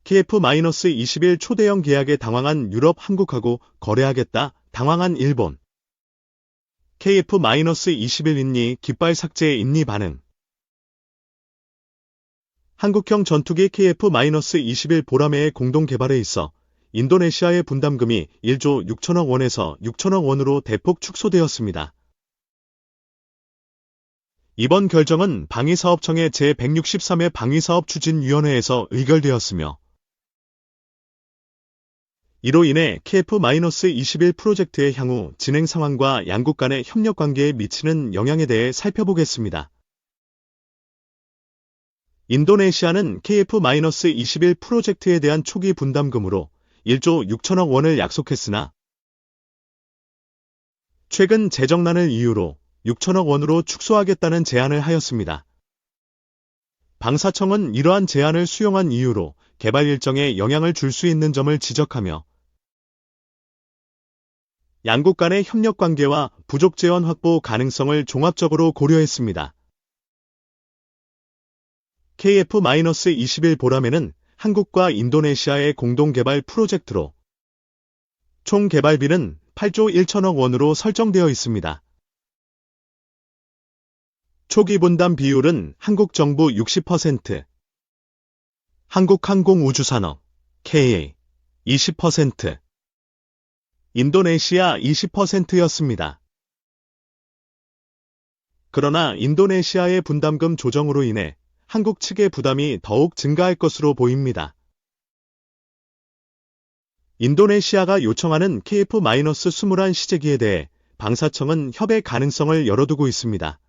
KF-21 초대형 계약에 당황한 유럽 한국하고 거래하겠다 당황한 일본. KF-21 인니 깃발 삭제 인니 반응. 한국형 전투기 KF-21 보라매의 공동 개발에 있어 인도네시아의 분담금이 1조 6천억 원에서 6천억 원으로 대폭 축소되었습니다. 이번 결정은 방위사업청의 제163회 방위사업추진위원회에서 의결되었으며 이로 인해 KF-21 프로젝트의 향후 진행 상황과 양국 간의 협력 관계에 미치는 영향에 대해 살펴보겠습니다. 인도네시아는 KF-21 프로젝트에 대한 초기 분담금으로 1조 6천억 원을 약속했으나 최근 재정난을 이유로 6천억 원으로 축소하겠다는 제안을 하였습니다. 방사청은 이러한 제안을 수용한 이유로 개발 일정에 영향을 줄 수 있는 점을 지적하며 양국 간의 협력 관계와 부족 재원 확보 가능성을 종합적으로 고려했습니다. KF-21 보라매는 한국과 인도네시아의 공동개발 프로젝트로 총 개발비는 8조 1천억 원으로 설정되어 있습니다. 초기 분담 비율은 한국 정부 60%, 한국항공우주산업, KA 20%, 인도네시아 20%였습니다. 그러나 인도네시아의 분담금 조정으로 인해 한국 측의 부담이 더욱 증가할 것으로 보입니다. 인도네시아가 요청하는 KF-21 시제기에 대해 방사청은 협의 가능성을 열어두고 있습니다.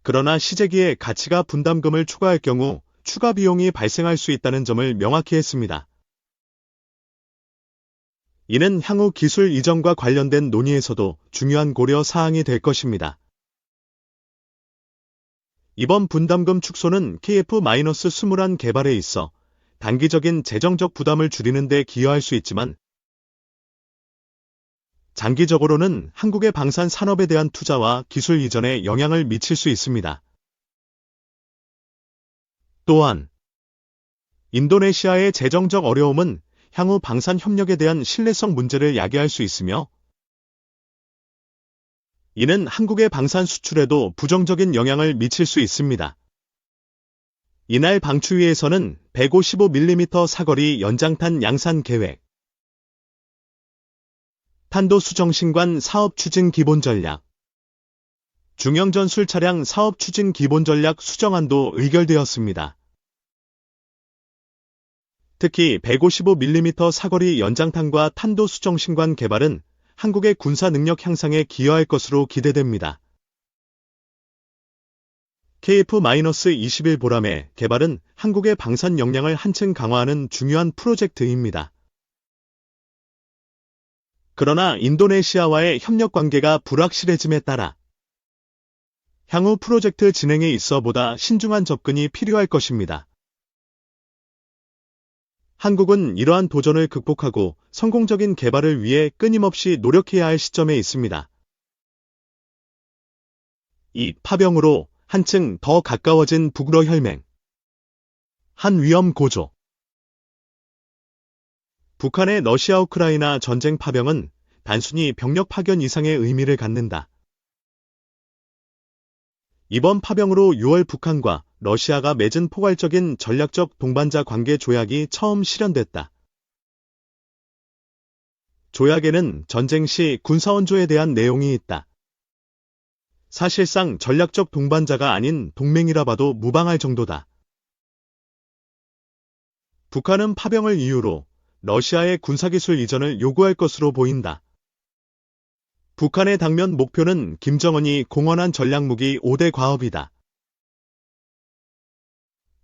그러나 시제기에 가치가 분담금을 초과할 경우 추가 비용이 발생할 수 있다는 점을 명확히 했습니다. 이는 향후 기술 이전과 관련된 논의에서도 중요한 고려 사항이 될 것입니다. 이번 분담금 축소는 KF-21 개발에 있어 단기적인 재정적 부담을 줄이는 데 기여할 수 있지만 장기적으로는 한국의 방산 산업에 대한 투자와 기술 이전에 영향을 미칠 수 있습니다. 또한 인도네시아의 재정적 어려움은 향후 방산 협력에 대한 신뢰성 문제를 야기할 수 있으며 이는 한국의 방산 수출에도 부정적인 영향을 미칠 수 있습니다. 이날 방추위에서는 155mm 사거리 연장탄 양산 계획, 탄도 수정신관 사업 추진 기본 전략, 중형 전술 차량 사업 추진 기본 전략 수정안도 의결되었습니다. 특히 155mm 사거리 연장탄과 탄도 수정신관 개발은 한국의 군사 능력 향상에 기여할 것으로 기대됩니다. KF-21 보라매 개발은 한국의 방산 역량을 한층 강화하는 중요한 프로젝트입니다. 그러나 인도네시아와의 협력 관계가 불확실해짐에 따라 향후 프로젝트 진행에 있어 보다 신중한 접근이 필요할 것입니다. 한국은 이러한 도전을 극복하고 성공적인 개발을 위해 끊임없이 노력해야 할 시점에 있습니다. 이 파병으로 한층 더 가까워진 북러 혈맹, 한 위험 고조. 북한의 러시아 우크라이나 전쟁 파병은 단순히 병력 파견 이상의 의미를 갖는다. 이번 파병으로 6월 북한과 러시아가 맺은 포괄적인 전략적 동반자 관계 조약이 처음 실현됐다. 조약에는 전쟁 시 군사원조에 대한 내용이 있다. 사실상 전략적 동반자가 아닌 동맹이라 봐도 무방할 정도다. 북한은 파병을 이유로 러시아의 군사기술 이전을 요구할 것으로 보인다. 북한의 당면 목표는 김정은이 공언한 전략무기 5대 과업이다.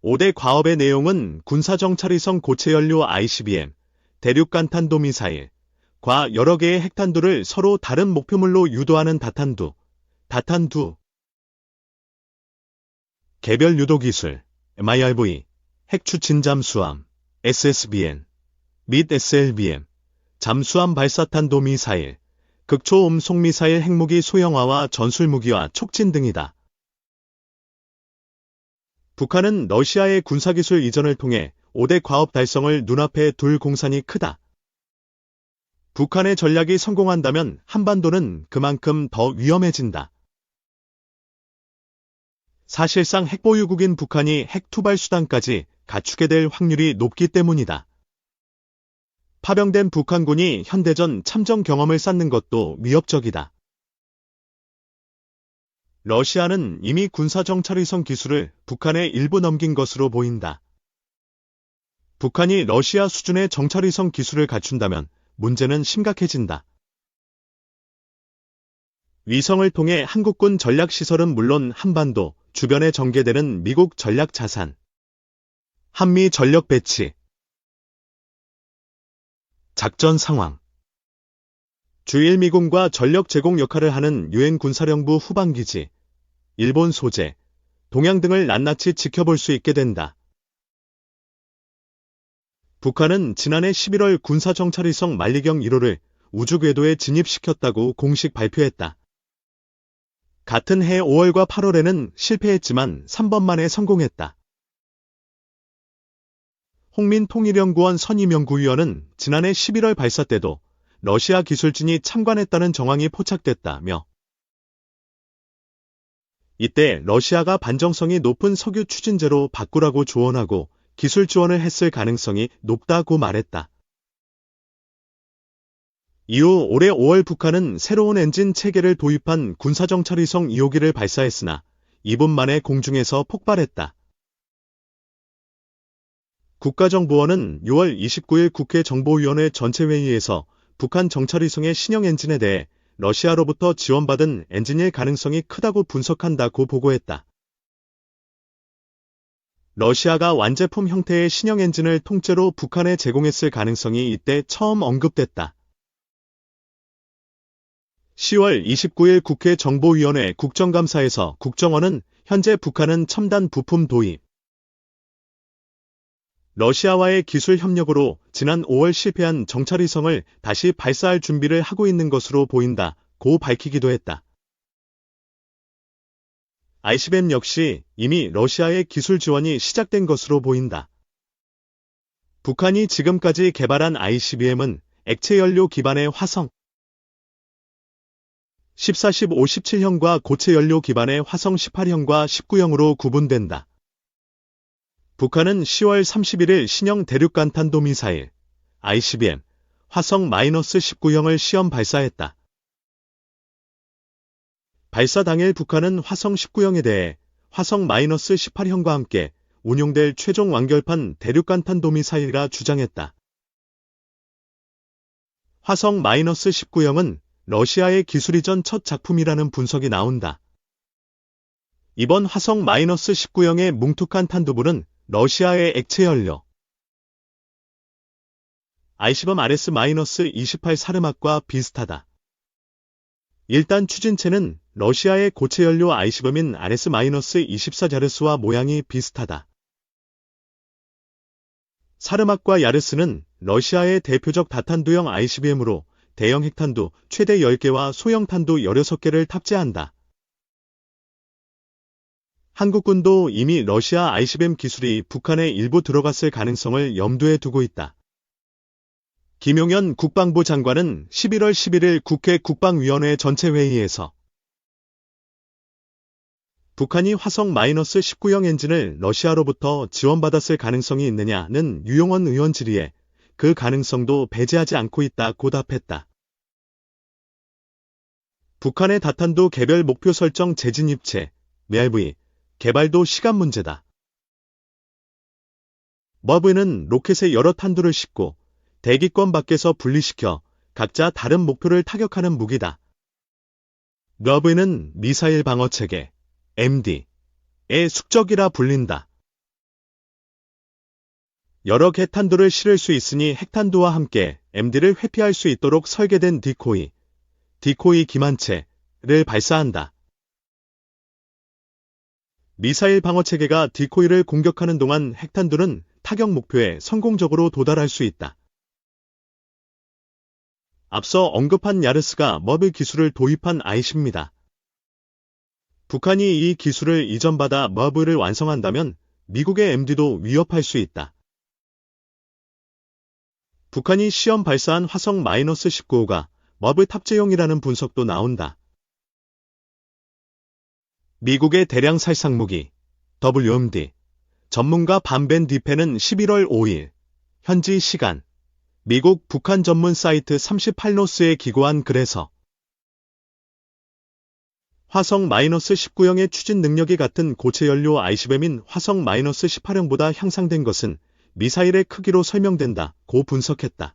5대 과업의 내용은 군사정찰위성 고체연료 ICBM, 대륙간탄도미사일, 과 여러 개의 핵탄두를 서로 다른 목표물로 유도하는 다탄두, 개별 유도기술, MIRV, 핵추진 잠수함, SSBN, 및 SLBM, 잠수함 발사탄도미사일, 극초음속미사일 핵무기 소형화와 전술무기와 촉진 등이다. 북한은 러시아의 군사기술 이전을 통해 5대 과업 달성을 눈앞에 둘 공산이 크다. 북한의 전략이 성공한다면 한반도는 그만큼 더 위험해진다. 사실상 핵보유국인 북한이 핵 투발 수단까지 갖추게 될 확률이 높기 때문이다. 파병된 북한군이 현대전 참전 경험을 쌓는 것도 위협적이다. 러시아는 이미 군사정찰위성 기술을 북한에 일부 넘긴 것으로 보인다. 북한이 러시아 수준의 정찰위성 기술을 갖춘다면 문제는 심각해진다. 위성을 통해 한국군 전략시설은 물론 한반도 주변에 전개되는 미국 전략 자산, 한미 전력 배치, 작전 상황, 주일미군과 전력 제공 역할을 하는 유엔 군사령부 후방기지, 일본 소재, 동향 등을 낱낱이 지켜볼 수 있게 된다. 북한은 지난해 11월 군사정찰위성 만리경 1호를 우주궤도에 진입시켰다고 공식 발표했다. 같은 해 5월과 8월에는 실패했지만 3번 만에 성공했다. 홍민통일연구원 선임연구위원은 지난해 11월 발사 때도 러시아 기술진이 참관했다는 정황이 포착됐다며 이때 러시아가 반정성이 높은 석유 추진제로 바꾸라고 조언하고 기술 지원을 했을 가능성이 높다고 말했다. 이후 올해 5월 북한은 새로운 엔진 체계를 도입한 군사정찰위성 2호기를 발사했으나 2분 만에 공중에서 폭발했다. 국가정보원은 6월 29일 국회 정보위원회 전체회의에서 북한 정찰위성의 신형 엔진에 대해 러시아로부터 지원받은 엔진일 가능성이 크다고 분석한다고 보고했다. 러시아가 완제품 형태의 신형 엔진을 통째로 북한에 제공했을 가능성이 이때 처음 언급됐다. 10월 29일 국회 정보위원회 국정감사에서 국정원은 현재 북한은 첨단 부품 도입, 러시아와의 기술 협력으로 지난 5월 실패한 정찰위성을 다시 발사할 준비를 하고 있는 것으로 보인다고 밝히기도 했다. ICBM 역시 이미 러시아의 기술 지원이 시작된 것으로 보인다. 북한이 지금까지 개발한 ICBM은 액체 연료 기반의 화성 14, 15, 17형과 고체 연료 기반의 화성 18형과 19형으로 구분된다. 북한은 10월 31일 신형 대륙간탄도 미사일 ICBM 화성-19형을 시험 발사했다. 발사 당일 북한은 화성 19형에 대해 화성-18형과 함께 운용될 최종 완결판 대륙간탄도 미사일이라 주장했다. 화성-19형은 러시아의 기술 이전 첫 작품이라는 분석이 나온다. 이번 화성-19형의 뭉툭한 탄두부는 러시아의 액체 연료 ICBM RS-28 사르막과 비슷하다. 일단 추진체는 러시아의 고체 연료 ICBM인 RS-24 야르스와 모양이 비슷하다. 사르막과 야르스는 러시아의 대표적 다탄두형 ICBM으로 대형 핵탄두 최대 10개와 소형 탄두 16개를 탑재한다. 한국군도 이미 러시아 ICBM 기술이 북한에 일부 들어갔을 가능성을 염두에 두고 있다. 김용현 국방부 장관은 11월 11일 국회 국방위원회 전체회의에서 북한이 화성-19형 엔진을 러시아로부터 지원받았을 가능성이 있느냐는 유용원 의원 질의에 그 가능성도 배제하지 않고 있다고 답했다. 북한의 다탄두 개별 목표 설정 재진입체, MIRV, 개발도 시간 문제다. MIRV는 로켓에 여러 탄두를 싣고 대기권 밖에서 분리시켜 각자 다른 목표를 타격하는 무기다. MIRV는 미사일 방어체계, MD의 숙적이라 불린다. 여러 개 탄두를 실을 수 있으니 핵탄두와 함께 MD를 회피할 수 있도록 설계된 디코이 기만체를 발사한다. 미사일 방어체계가 디코이를 공격하는 동안 핵탄두는 타격 목표에 성공적으로 도달할 수 있다. 앞서 언급한 야르스가 MIRV 기술을 도입한 IC입니다. 북한이 이 기술을 이전받아 MIRV를 완성한다면 미국의 MD도 위협할 수 있다. 북한이 시험 발사한 화성 -19호가 머블 탑재용이라는 분석도 나온다. 미국의 대량 살상무기 WMD 전문가 반벤 디펜은 11월 5일 현지 시간 미국 북한 전문 사이트 38노스에 기고한 글에서 화성 -19형의 추진 능력이 같은 고체 연료 ICBM인 화성 -18형보다 향상된 것은 미사일의 크기로 설명된다고 분석했다.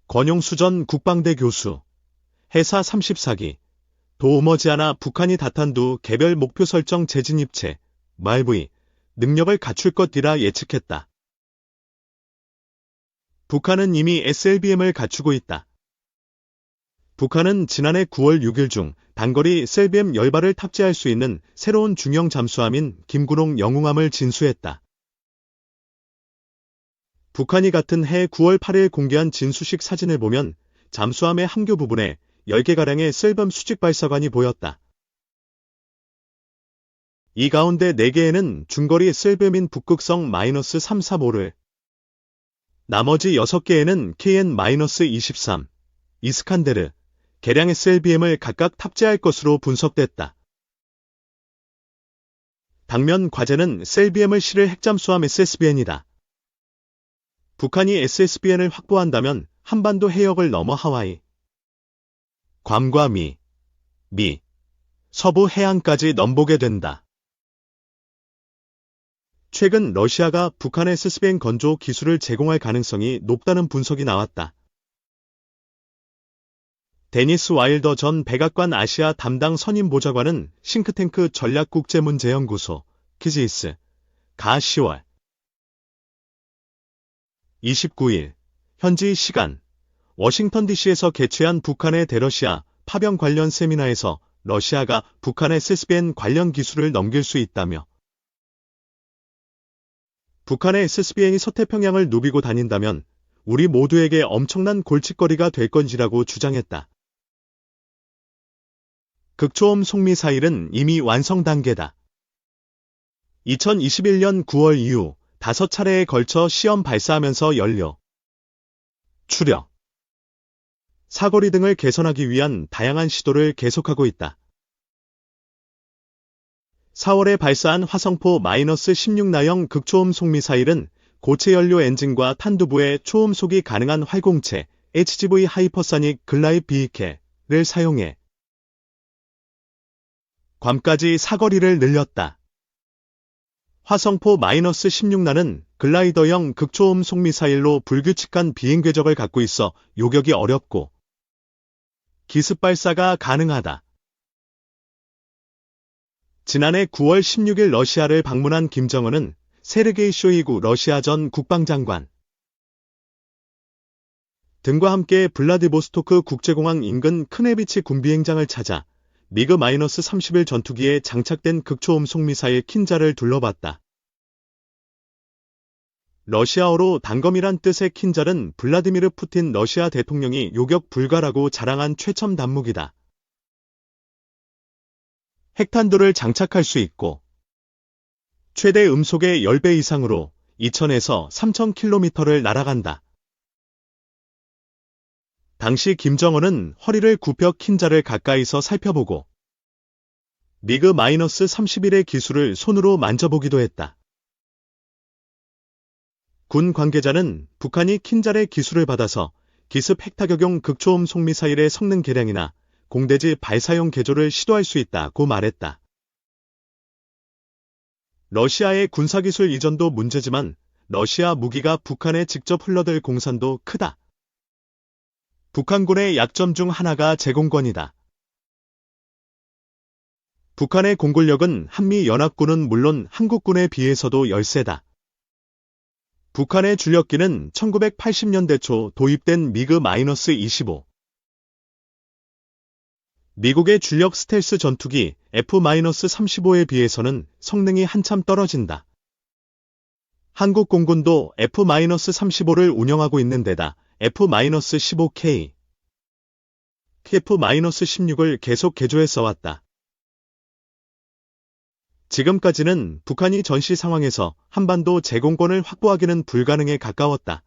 권용수 전 국방대 교수, 해사 34기, 도우머지않아 북한이 다탄두 개별 목표 설정 재진입체, MRV, 능력을 갖출 것이라 예측했다. 북한은 이미 SLBM을 갖추고 있다. 북한은 지난해 9월 6일 중 단거리 SLBM 10발을 탑재할 수 있는 새로운 중형 잠수함인 김구롱 영웅함을 진수했다. 북한이 같은 해 9월 8일 공개한 진수식 사진을 보면 잠수함의 함교 부분에 10개가량의 SLBM 수직 발사관이 보였다. 이 가운데 4개에는 중거리 SLBM인 북극성 -335를, 나머지 6개에는 KN-23, 이스칸데르, 개량 SLBM을 각각 탑재할 것으로 분석됐다. 당면 과제는 SLBM을 실을 핵잠수함 SSBN이다. 북한이 SSBN을 확보한다면 한반도 해역을 넘어 하와이, 괌과 미, 서부 해안까지 넘보게 된다. 최근 러시아가 북한의 SSBN 건조 기술을 제공할 가능성이 높다는 분석이 나왔다. 데니스 와일더 전 백악관 아시아 담당 선임 보좌관은 싱크탱크 전략국제문제연구소 키지이스 가 10월 29일 현지 시간 워싱턴 DC에서 개최한 북한의 대러시아 파병 관련 세미나에서 러시아가 북한의 SSBN 관련 기술을 넘길 수 있다며 북한의 SSBN이 서태평양을 누비고 다닌다면 우리 모두에게 엄청난 골칫거리가 될 건지라고 주장했다. 극초음 속미사일은 이미 완성 단계다. 2021년 9월 이후 5차례에 걸쳐 시험 발사하면서 연료, 추력, 사거리 등을 개선하기 위한 다양한 시도를 계속하고 있다. 4월에 발사한 화성포 -16나형 극초음 속미사일은 고체 연료 엔진과 탄두부의 초음 속이 가능한 활공체 HGV 하이퍼사닉 글라이드 비이켈을 사용해 괌까지 사거리를 늘렸다. 화성포 -16나는 글라이더형 극초음 속미사일로 불규칙한 비행 궤적을 갖고 있어 요격이 어렵고 기습 발사가 가능하다. 지난해 9월 16일 러시아를 방문한 김정은은 세르게이 쇼이구 러시아 전 국방장관 등과 함께 블라디보스토크 국제공항 인근 크네비치 군비행장을 찾아 미그 -31 전투기에 장착된 극초음 속미사일 킨자를 둘러봤다. 러시아어로 단검이란 뜻의 킨자는 블라디미르 푸틴 러시아 대통령이 요격 불가라고 자랑한 최첨 단무기다. 핵탄두를 장착할 수 있고 최대 음속의 10배 이상으로 2000에서 3000km를 날아간다. 당시 김정은은 허리를 굽혀 킨자를 가까이서 살펴보고 미그 -31의 기술을 손으로 만져보기도 했다. 군 관계자는 북한이 킨자의 기술을 받아서 기습 핵타격용 극초음 속미사일의 성능 개량이나 공대지 발사용 개조를 시도할 수 있다고 말했다. 러시아의 군사기술 이전도 문제지만 러시아 무기가 북한에 직접 흘러들 공산도 크다. 북한군의 약점 중 하나가 제공권이다. 북한의 공군력은 한미연합군은 물론 한국군에 비해서도 열세다. 북한의 주력기는 1980년대 초 도입된 미그 -25, 미국의 주력 스텔스 전투기 F-35에 비해서는 성능이 한참 떨어진다. 한국 공군도 F-35를 운영하고 있는 데다 F-15K, F-16을 계속 개조해 써왔다. 지금까지는 북한이 전시 상황에서 한반도 제공권을 확보하기는 불가능에 가까웠다.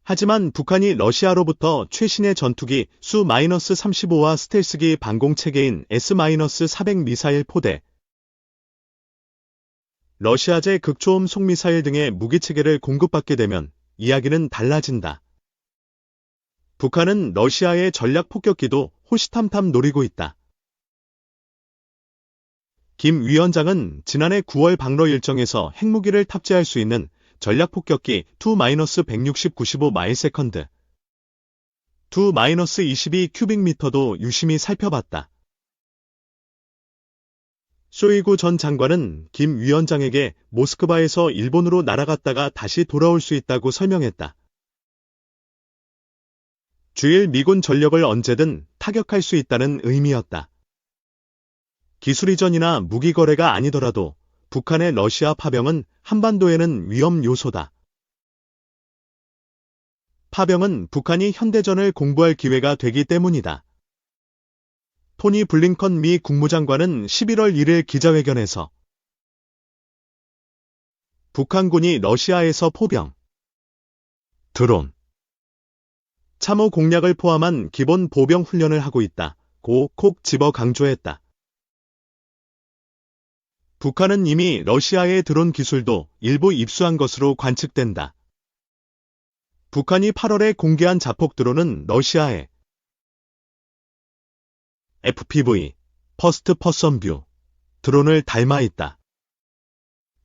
하지만 북한이 러시아로부터 최신의 전투기 수-35와 스텔스기 방공체계인 S-400 미사일 포대, 러시아제 극초음 속미사일 등의 무기체계를 공급받게 되면 이야기는 달라진다. 북한은 러시아의 전략 폭격기도 호시탐탐 노리고 있다. 김 위원장은 지난해 9월 방러 일정에서 핵무기를 탑재할 수 있는 전략폭격기 투-160-95 마일세컨드, 투-22 큐빅미터도 유심히 살펴봤다. 쇼이구 전 장관은 김 위원장에게 모스크바에서 일본으로 날아갔다가 다시 돌아올 수 있다고 설명했다. 주일 미군 전력을 언제든 타격할 수 있다는 의미였다. 기술 이전이나 무기 거래가 아니더라도 북한의 러시아 파병은 한반도에는 위험 요소다. 파병은 북한이 현대전을 공부할 기회가 되기 때문이다. 토니 블링컨 미 국무장관은 11월 1일 기자회견에서 북한군이 러시아에서 포병, 드론, 참호 공략을 포함한 기본 보병 훈련을 하고 있다고 콕 집어 강조했다. 북한은 이미 러시아의 드론 기술도 일부 입수한 것으로 관측된다. 북한이 8월에 공개한 자폭 드론은 러시아의 FPV, 퍼스트 퍼선 뷰 드론을 닮아 있다.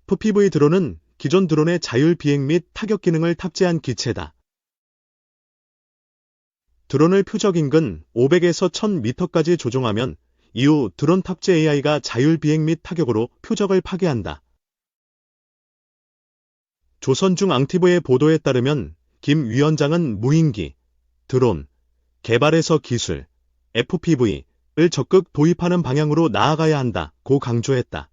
FPV 드론은 기존 드론의 자율 비행 및 타격 기능을 탑재한 기체다. 드론을 표적 인근 500에서 1000m까지 조종하면 이후 드론 탑재 AI가 자율 비행 및 타격으로 표적을 파괴한다. 조선중앙티브의 보도에 따르면 김 위원장은 무인기, 드론, 개발에서 기술, FPV를 적극 도입하는 방향으로 나아가야 한다고 강조했다.